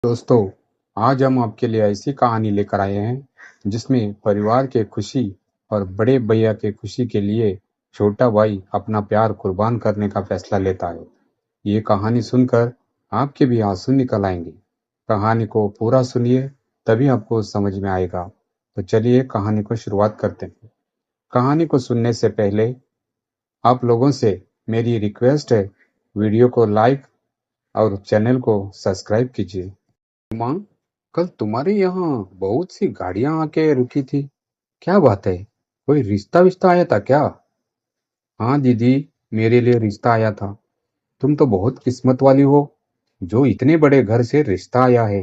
दोस्तों, आज हम आपके लिए ऐसी कहानी लेकर आए हैं जिसमें परिवार के खुशी और बड़े भैया के खुशी के लिए छोटा भाई अपना प्यार कुर्बान करने का फैसला लेता है। ये कहानी सुनकर आपके भी आंसू निकल आएंगे। कहानी को पूरा सुनिए, तभी आपको समझ में आएगा। तो चलिए कहानी को शुरुआत करते हैं। कहानी को सुनने से पहले आप लोगों से मेरी रिक्वेस्ट है, वीडियो को लाइक और चैनल को सब्सक्राइब कीजिए। माँ, कल तुम्हारे यहाँ बहुत सी गाड़ियां आके रुकी थी। क्या बात है? कोई रिश्ता विश्ता आया था क्या? हाँ दीदी, मेरे लिए रिश्ता आया था। तुम तो बहुत किस्मत वाली हो, जो इतने बड़े घर से रिश्ता आया है।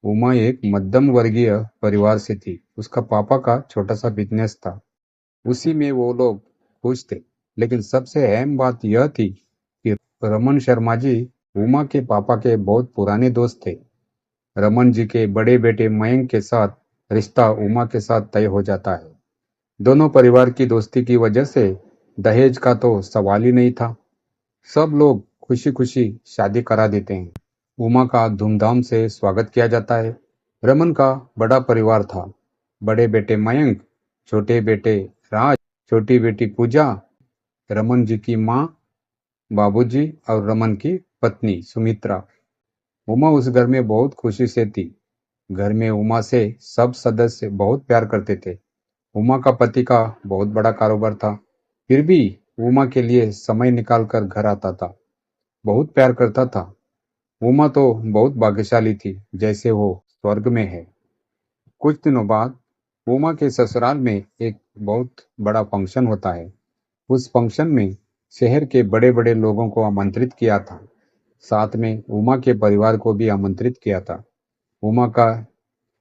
उमा एक मध्यम वर्गीय परिवार से थी। उसका पापा का छोटा सा बिजनेस था, उसी में वो लोग खुश थे। लेकिन सबसे अहम बात यह थी कि रमन शर्मा जी उमा के पापा के बहुत पुराने दोस्त थे। रमन जी के बड़े बेटे मयंक के साथ रिश्ता उमा के साथ तय हो जाता है। दोनों परिवार की दोस्ती की वजह से दहेज का तो सवाल ही नहीं था। सब लोग खुशी खुशी शादी करा देते हैं। उमा का धूमधाम से स्वागत किया जाता है। रमन का बड़ा परिवार था। बड़े बेटे मयंक, छोटे बेटे राज, छोटी बेटी पूजा, रमन जी की माँ, बाबूजी और रमन की पत्नी सुमित्रा। उमा उस घर में बहुत खुशी से थी। घर में उमा से सब सदस्य बहुत प्यार करते थे। उमा का पति का बहुत बड़ा कारोबार था, फिर भी उमा के लिए समय निकालकर घर आता था, बहुत प्यार करता था। उमा तो बहुत भाग्यशाली थी, जैसे वो स्वर्ग में है। कुछ दिनों बाद उमा के ससुराल में एक बहुत बड़ा फंक्शन होता है। उस फंक्शन में शहर के बड़े बड़े लोगों को आमंत्रित किया था। साथ में उमा के परिवार को भी आमंत्रित किया था। उमा का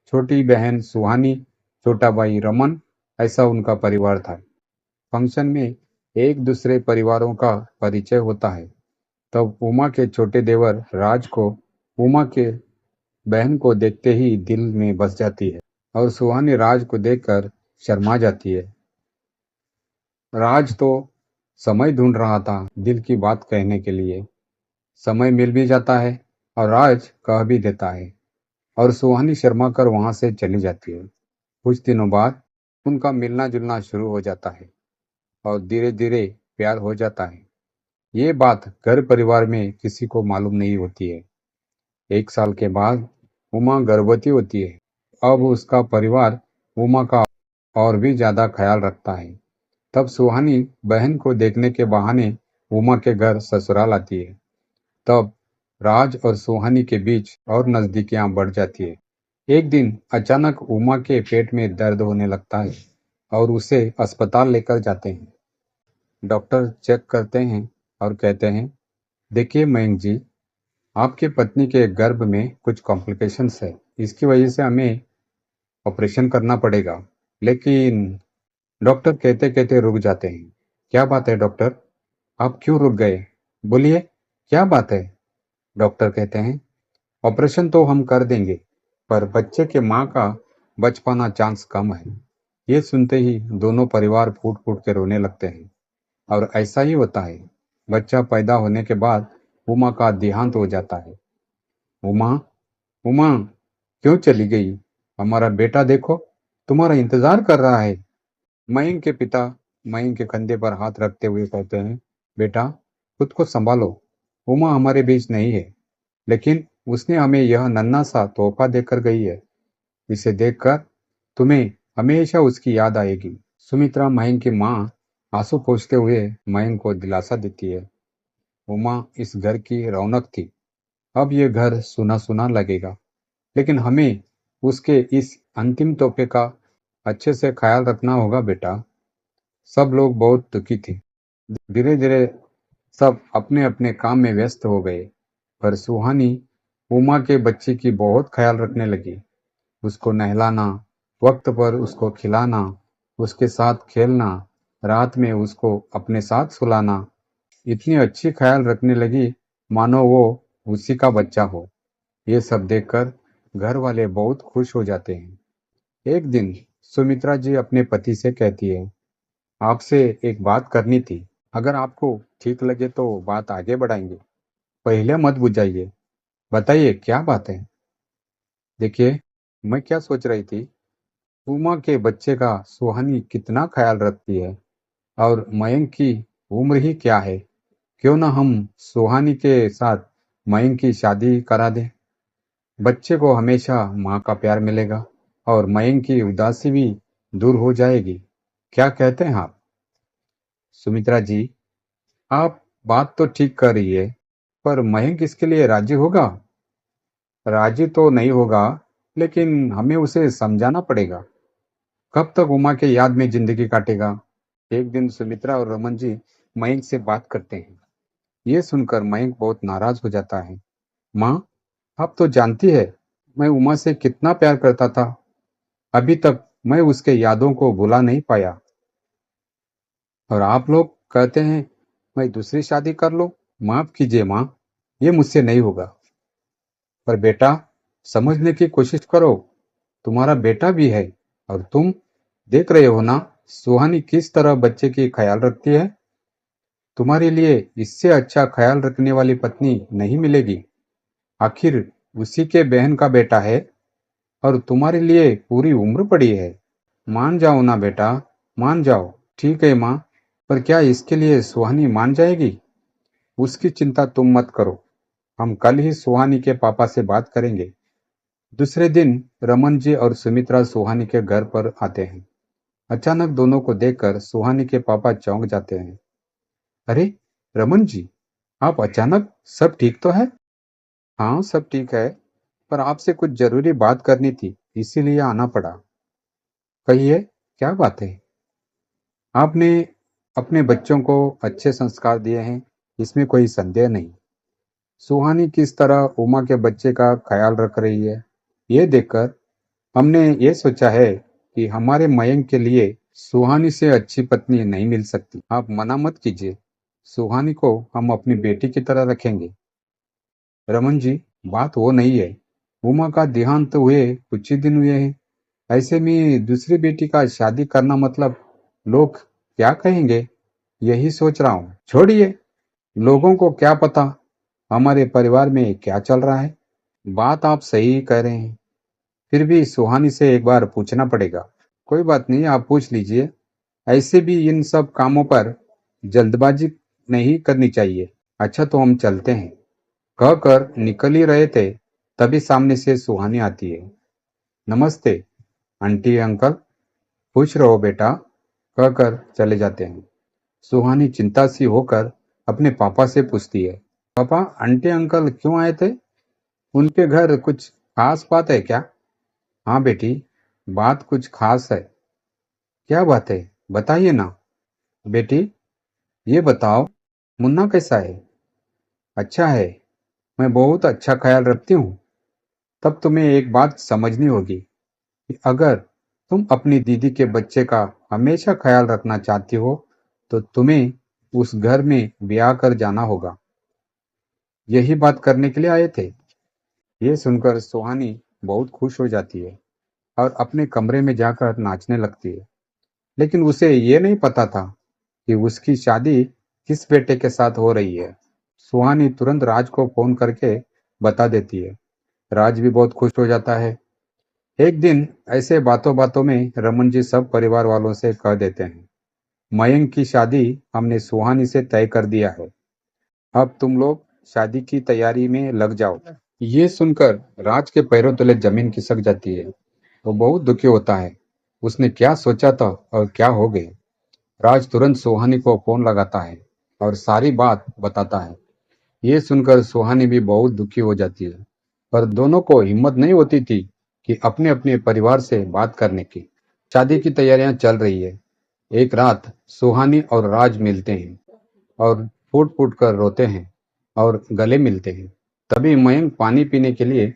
छोटी बहन सुहानी, छोटा भाई रमन, ऐसा उनका परिवार था। फंक्शन में एक दूसरे परिवारों का परिचय होता है। तब उमा के छोटे देवर राज को उमा के बहन को देखते ही दिल में बस जाती है और सुहानी राज को देखकर शर्मा जाती है। राज तो समय ढूंढ रहा था दिल की बात कहने के लिए। समय मिल भी जाता है और राज कह भी देता है और सुहानी शर्मा कर वहां से चली जाती है। कुछ दिनों बाद उनका मिलना जुलना शुरू हो जाता है और धीरे धीरे प्यार हो जाता है। ये बात घर परिवार में किसी को मालूम नहीं होती है। एक साल के बाद उमा गर्भवती होती है। अब उसका परिवार उमा का और भी ज्यादा ख्याल रखता है। तब सुहानी बहन को देखने के बहाने उमा के घर ससुराल आती है। तब राज और सुहानी के बीच और नजदीकियां बढ़ जाती है। एक दिन अचानक उमा के पेट में दर्द होने लगता है और उसे अस्पताल लेकर जाते हैं। डॉक्टर चेक करते हैं और कहते हैं, देखिए मयंक जी, आपके पत्नी के गर्भ में कुछ कॉम्प्लिकेशंस है। इसकी वजह से हमें ऑपरेशन करना पड़ेगा। लेकिन डॉक्टर कहते कहते रुक जाते हैं। क्या बात है डॉक्टर? आप क्यों रुक गए? बोलिए, क्या बात है? डॉक्टर कहते हैं, ऑपरेशन तो हम कर देंगे, पर बच्चे के माँ का बच पाना चांस कम है। ये सुनते ही दोनों परिवार फूट फूट के रोने लगते हैं। और ऐसा ही होता है। बच्चा पैदा होने के बाद उमा का देहांत हो जाता है। उमा, उमा, क्यों चली गई? हमारा बेटा देखो, तुम्हारा इंतजार कर रहा है। मयंक के पिता मयंक के कंधे पर हाथ रखते हुए कहते हैं, बेटा, खुद को संभालो। उमा हमारे बीच नहीं है, लेकिन उसने हमें यह नन्हा सा तोहफा देकर गई है। इसे देखकर तुम्हें हमेशा उसकी याद आएगी। सुमित्रा, मयंक की माँ, आंसू पोंछते हुए मयंक को दिलासा देती है। उमा इस घर की रौनक थी। अब ये घर सुना सुना लगेगा, लेकिन हमें उसके इस अंतिम तोहफे का अच्छे से ख्याल रखना होगा बेटा। सब लोग बहुत दुखी थे। धीरे धीरे सब अपने अपने काम में व्यस्त हो गए, पर सुहानी उमा के बच्चे की बहुत ख्याल रखने लगी। उसको नहलाना, वक्त पर उसको खिलाना, उसके साथ खेलना, रात में उसको अपने साथ सुलाना, इतनी अच्छी ख्याल रखने लगी मानो वो उसी का बच्चा हो। ये सब देखकर घर वाले बहुत खुश हो जाते हैं। एक दिन सुमित्रा जी अपने पति से कहती है, आपसे एक बात करनी थी। अगर आपको ठीक लगे तो बात आगे बढ़ाएंगे। पहले मत बुझाइए, बताइए क्या बात है? देखिए, मैं क्या सोच रही थी, उमा के बच्चे का सुहानी कितना ख्याल रखती है और मयंक की उम्र ही क्या है। क्यों ना हम सुहानी के साथ मयंक की शादी करा दें। बच्चे को हमेशा माँ का प्यार मिलेगा और मयंक की उदासी भी दूर हो जाएगी। क्या कहते हैं आप? सुमित्रा जी, आप बात तो ठीक कर रही है, पर मयंक इसके लिए राजी होगा? राजी तो नहीं होगा, लेकिन हमें उसे समझाना पड़ेगा। कब तक उमा के याद में जिंदगी काटेगा? एक दिन सुमित्रा और रमन जी मयंक से बात करते हैं। ये सुनकर मयंक बहुत नाराज हो जाता है। माँ, आप तो जानती है मैं उमा से कितना प्यार करता था। अभी तक मैं उसके यादों को भुला नहीं पाया, और आप लोग कहते हैं मैं दूसरी शादी कर लूं। माफ कीजिए माँ, ये मुझसे नहीं होगा। पर बेटा, समझने की कोशिश करो, तुम्हारा बेटा भी है और तुम देख रहे हो ना सुहानी किस तरह बच्चे की ख्याल रखती है। तुम्हारे लिए इससे अच्छा ख्याल रखने वाली पत्नी नहीं मिलेगी। आखिर उसी के बहन का बेटा है और तुम्हारे लिए पूरी उम्र पड़ी है। मान जाओ ना बेटा, मान जाओ। ठीक है माँ, पर क्या इसके लिए सुहानी मान जाएगी? उसकी चिंता तुम मत करो, हम कल ही सुहानी के पापा से बात करेंगे। दूसरे दिन रमन जी और सुमित्रा सुहानी के घर पर आते हैं। अचानक दोनों को देखकर सुहानी के पापा चौंक जाते हैं। अरे रमन जी, आप अचानक, सब ठीक तो है? हाँ सब ठीक है, पर आपसे कुछ जरूरी बात करनी थी, इसीलिए आना पड़ा। कहिए, क्या बात है? आपने अपने बच्चों को अच्छे संस्कार दिए हैं, इसमें कोई संदेह नहीं। सुहानी किस तरह उमा के बच्चे का ख्याल रख रही है, ये देखकर हमने ये सोचा है कि हमारे मयंक के लिए सुहानी से अच्छी पत्नी नहीं मिल सकती। आप मना मत कीजिए, सुहानी को हम अपनी बेटी की तरह रखेंगे। रमन जी, बात वो नहीं है। उमा का देहांत हुए कुछ ही दिन हुए हैं। ऐसे में दूसरी बेटी का शादी करना मतलब लोग क्या कहेंगे, यही सोच रहा हूँ। छोड़िए, लोगों को क्या पता हमारे परिवार में क्या चल रहा है। बात आप सही कह रहे हैं, फिर भी सुहानी से एक बार पूछना पड़ेगा। कोई बात नहीं, आप पूछ लीजिए। ऐसे भी इन सब कामों पर जल्दबाजी नहीं करनी चाहिए। अच्छा तो हम चलते हैं, कहकर निकल ही रहे थे, तभी सामने से सुहानी आती है। नमस्ते आंटी अंकल। खुश रहो बेटा, कहकर चले जाते हैं। सुहानी चिंता सी होकर अपने पापा से पूछती है, पापा आंटी अंकल क्यों आए थे? उनके घर कुछ खास बात है क्या? हाँ बेटी, बात कुछ खास है। क्या बात है, बताइए ना। बेटी, ये बताओ, मुन्ना कैसा है? अच्छा है, मैं बहुत अच्छा ख्याल रखती हूँ। तब तुम्हें एक बात समझनी होगी कि अगर तुम अपनी दीदी के बच्चे का हमेशा ख्याल रखना चाहती हो, तो तुम्हें उस घर में ब्याह कर जाना होगा। यही बात करने के लिए आए थे। ये सुनकर सुहानी बहुत खुश हो जाती है और अपने कमरे में जाकर नाचने लगती है। लेकिन उसे ये नहीं पता था कि उसकी शादी किस बेटे के साथ हो रही है। सुहानी तुरंत राज को फोन करके बता देती है। राज भी बहुत खुश हो जाता है। एक दिन ऐसे बातों बातों में रमन जी सब परिवार वालों से कह देते हैं, मयंक की शादी हमने सुहानी से तय कर दिया है। अब तुम लोग शादी की तैयारी में लग जाओ। ये सुनकर राज के पैरों तले जमीन खिसक जाती है। वो बहुत दुखी होता है। उसने क्या सोचा था और क्या हो गया। राज तुरंत सुहानी को फोन लगाता है और सारी बात बताता है। ये सुनकर सुहानी भी बहुत दुखी हो जाती है, पर दोनों को हिम्मत नहीं होती थी कि अपने अपने परिवार से बात करने की। शादी की तैयारियां चल रही है। एक रात सुहानी और राज मिलते हैं और फूट फूट कर रोते हैं और गले मिलते हैं। तभी मयंक पानी पीने के लिए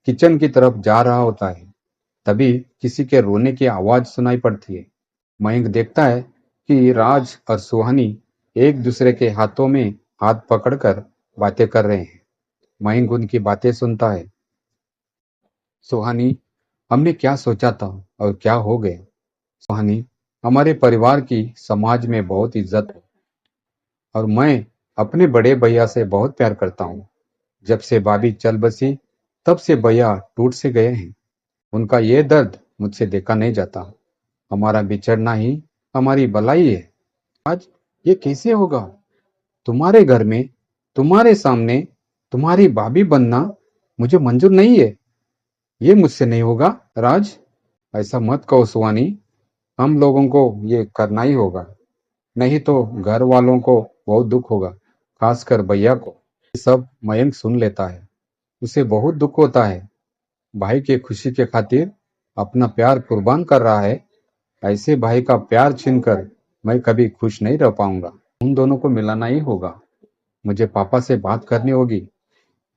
किचन की तरफ जा रहा होता है। तभी किसी के रोने की आवाज सुनाई पड़ती है। मयंक देखता है कि राज और सुहानी एक दूसरे के हाथों में हाथ पकड़कर बातें कर रहे हैं। मयंक उनकी बातें सुनता है। सुहानी, हमने क्या सोचा था और क्या हो गया? सुहानी, हमारे परिवार की समाज में बहुत इज्जत है और मैं अपने बड़े भैया से बहुत प्यार करता हूँ। जब से भाभी चल बसी, तब से भैया टूट से गए हैं। उनका ये दर्द मुझसे देखा नहीं जाता। हमारा बिछड़ना ही हमारी भलाई है। आज ये कैसे होगा? तुम्हारे घर में, तुम्हारे सामने, तुम्हारी भाभी बनना मुझे मंजूर नहीं है। ये मुझसे नहीं होगा। राज, ऐसा मत कहो सुहानी। हम लोगों को ये करना ही होगा, नहीं तो घर वालों को बहुत दुख होगा, खासकर भैया को। ये सब मयंक सुन लेता है। उसे बहुत दुख होता है। भाई के खुशी के खातिर अपना प्यार कुर्बान कर रहा है। ऐसे भाई का प्यार छीनकर मैं कभी खुश नहीं रह पाऊंगा। उन दोनों को मिलाना ही होगा। मुझे पापा से बात करनी होगी।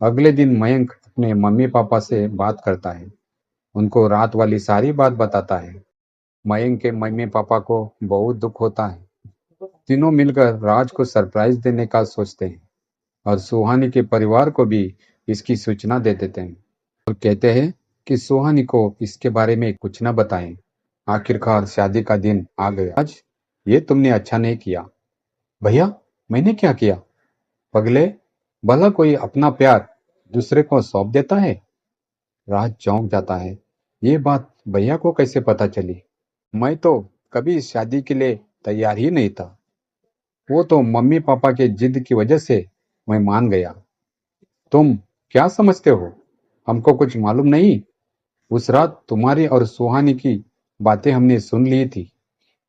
अगले दिन मयंक अपने मम्मी पापा से बात करता है। उनको रात वाली सारी बात बताता है। मयंक के मम्मी पापा को बहुत दुख होता है। तीनों मिलकर राज को सरप्राइज देने का सोचते हैं और सुहानी के परिवार को भी इसकी सूचना दे देते हैं और कहते हैं कि सुहानी को इसके बारे में कुछ न बताएं। आखिरकार शादी का दिन आ गया। आज ये तुमने अच्छा नहीं किया। भैया, मैंने क्या किया? पगले, भला कोई अपना प्यार दूसरे को सौंप देता है? राज चौंक जाता है। ये बात भैया को कैसे पता चली? मैं तो कभी इस शादी के लिए तैयार ही नहीं था। वो तो मम्मी पापा के जिद की वजह से मैं मान गया। तुम क्या समझते हो? हमको कुछ मालूम नहीं? उस रात तुम्हारी और सुहानी की बातें हमने सुन ली थी।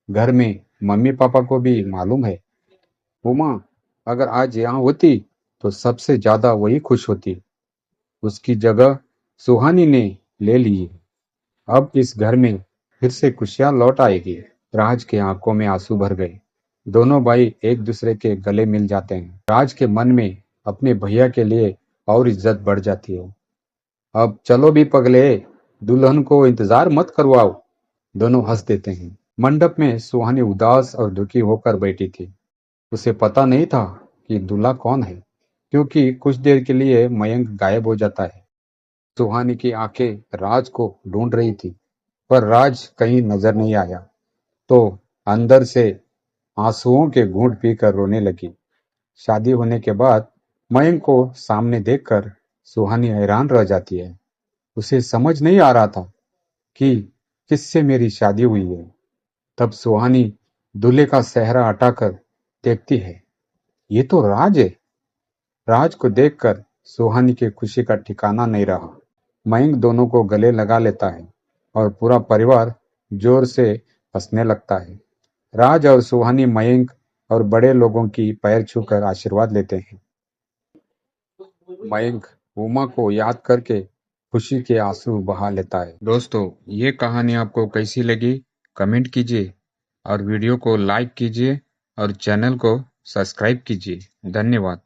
घर में मम्मी पापा को भी मालूम है। उमा अगर आज यहाँ होती तो सबसे ज्यादा वही खुश होती। उसकी जगह सुहानी ने ले ली है। अब इस घर में फिर से खुशियां लौट आएगी। राज के आंखों में आंसू भर गए। दोनों भाई एक दूसरे के गले मिल जाते हैं। राज के मन में अपने भैया के लिए और इज्जत बढ़ जाती है। अब चलो भी पगले, दुल्हन को इंतजार मत करवाओ। दोनों हंस देते हैं। मंडप में सुहानी उदास और दुखी होकर बैठी थी। उसे पता नहीं था कि दूल्हा कौन है, क्योंकि कुछ देर के लिए मयंक गायब हो जाता है। सुहानी की आंखें राज को ढूंढ रही थी, पर राज कहीं नजर नहीं आया, तो अंदर से आंसुओं के घूंट पीकर रोने लगी। शादी होने के बाद मयंक को सामने देखकर सुहानी हैरान रह जाती है। उसे समझ नहीं आ रहा था कि किससे मेरी शादी हुई है। तब सुहानी दूल्हे का सेहरा हटाकर देखती है, ये तो राज है। राज को देखकर सुहानी की खुशी का ठिकाना नहीं रहा। मयंक दोनों को गले लगा लेता है और पूरा परिवार जोर से हंसने लगता है। राज और सुहानी मयंक और बड़े लोगों की पैर छूकर आशीर्वाद लेते हैं। मयंक उमा को याद करके खुशी के आंसू बहा लेता है। दोस्तों, ये कहानी आपको कैसी लगी? कमेंट कीजिए और वीडियो को लाइक कीजिए और चैनल को सब्सक्राइब कीजिए। धन्यवाद।